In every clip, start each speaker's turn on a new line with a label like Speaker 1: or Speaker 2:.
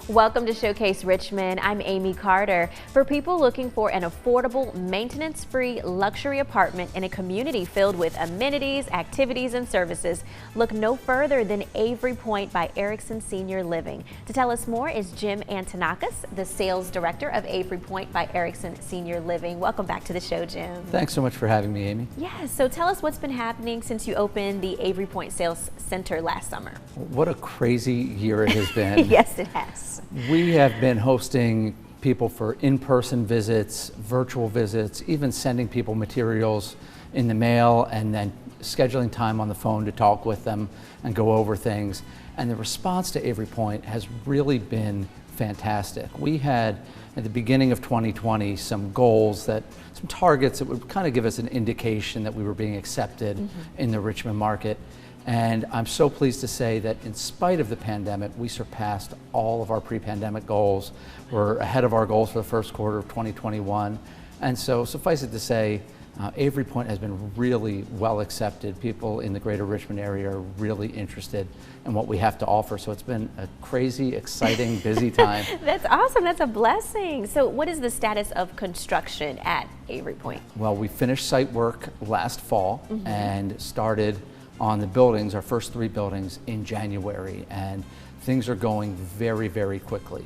Speaker 1: Welcome to Showcase Richmond. I'm Amy Carter. For people looking for an affordable, maintenance-free luxury apartment in a community filled with amenities, activities, and services, look no further than Avery Point by Erickson Senior Living. To tell us more is Jim Antonakos, the sales director of Avery Point by Erickson Senior Living. Welcome back to the show, Jim.
Speaker 2: Thanks so much for having me, Amy.
Speaker 1: Yes, so tell us what's been happening since you opened the Avery Point Sales Center last summer.
Speaker 2: What a crazy year it has been.
Speaker 1: Yes, it has.
Speaker 2: We have been hosting people for in-person visits, virtual visits, even sending people materials in the mail and then scheduling time on the phone to talk with them and go over things. And the response to Avery Point has really been fantastic. We had, at the beginning of 2020, some goals, some targets that would kind of give us an indication that we were being accepted in the Richmond market. And I'm so pleased to say that in spite of the pandemic, we surpassed all of our pre-pandemic goals. We're ahead of our goals for the first quarter of 2021. And so suffice it to say, Avery Point has been really well accepted. People in the greater Richmond area are really interested in what we have to offer. So it's been a crazy, exciting, busy time.
Speaker 1: That's awesome. That's a blessing. So what is the status of construction at Avery Point?
Speaker 2: Well, we finished site work last fall and started on the buildings, our first 3 buildings, in January, and things are going very, very quickly.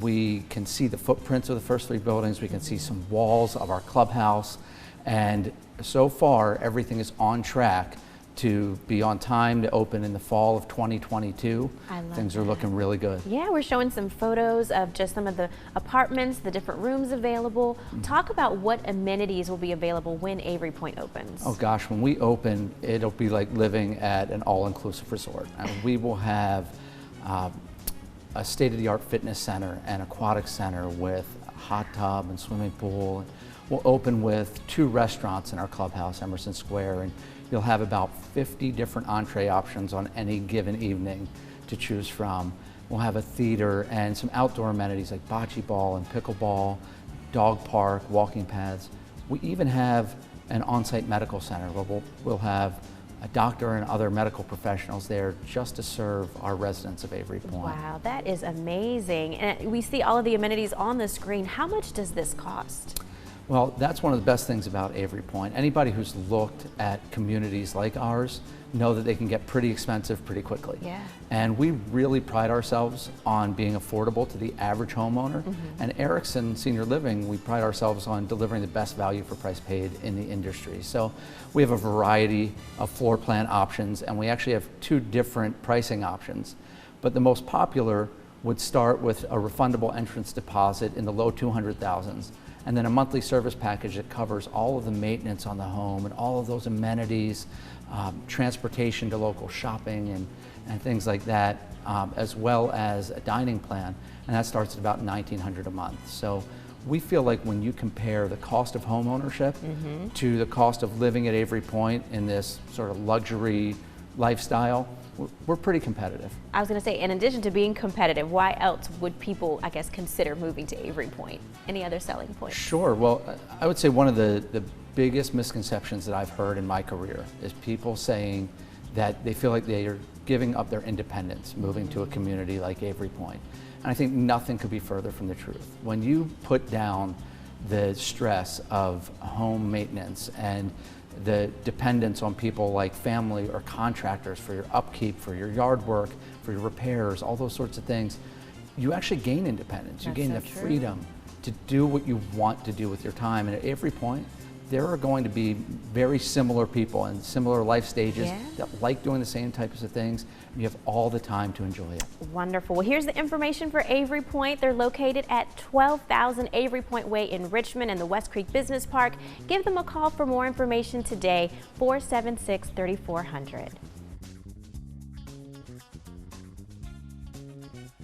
Speaker 2: We can see the footprints of the first 3 buildings, we can see some walls of our clubhouse, and so far everything is on track to be on time to open in the fall of 2022. Things are looking really good.
Speaker 1: Yeah, we're showing some photos of just some of the apartments, the different rooms available. Talk about what amenities will be available when Avery Point opens.
Speaker 2: Oh gosh, when we open, it'll be like living at an all-inclusive resort. And we will have a state-of-the-art fitness center and aquatic center with a hot tub and swimming pool. We'll open with 2 restaurants in our clubhouse, Emerson Square, and you'll have about 50 different entree options on any given evening to choose from. We'll have a theater and some outdoor amenities like bocce ball and pickleball, dog park, walking paths. We even have an on-site medical center where we'll have a doctor and other medical professionals there just to serve our residents of Avery Point.
Speaker 1: Wow, that is amazing. And we see all of the amenities on the screen. How much does this cost?
Speaker 2: Well, that's one of the best things about Avery Point. Anybody who's looked at communities like ours know that they can get pretty expensive pretty quickly.
Speaker 1: Yeah.
Speaker 2: And we really pride ourselves on being affordable to the average homeowner. And Erickson Senior Living, we pride ourselves on delivering the best value for price paid in the industry. So we have a variety of floor plan options, and we actually have 2 different pricing options. But the most popular would start with a refundable entrance deposit in the low 200,000s. And then a monthly service package that covers all of the maintenance on the home and all of those amenities, transportation to local shopping and things like that, as well as a dining plan, and that starts at about $1,900 a month. So we feel like when you compare the cost of home ownership to the cost of living at Avery Point in this sort of luxury lifestyle, we're pretty competitive.
Speaker 1: I was going to say, in addition to being competitive, why else would people, I guess, consider moving to Avery Point? Any other selling points?
Speaker 2: Sure. Well, I would say one of the biggest misconceptions that I've heard in my career is people saying that they feel like they are giving up their independence moving to a community like Avery Point. And I think nothing could be further from the truth. When you put down the stress of home maintenance and the dependence on people like family or contractors for your upkeep, for your yard work, for your repairs, all those sorts of things, you actually gain independence. You gain the freedom to do what you want to do with your time. And at Avery Point, there are going to be very similar people and similar life stages that like doing the same types of things. And you have all the time to enjoy it. Wonderful.
Speaker 1: Well, here's the information for Avery Point. They're located at 12,000 Avery Point Way in Richmond and the West Creek Business Park. Give them a call for more information today, 476-3400.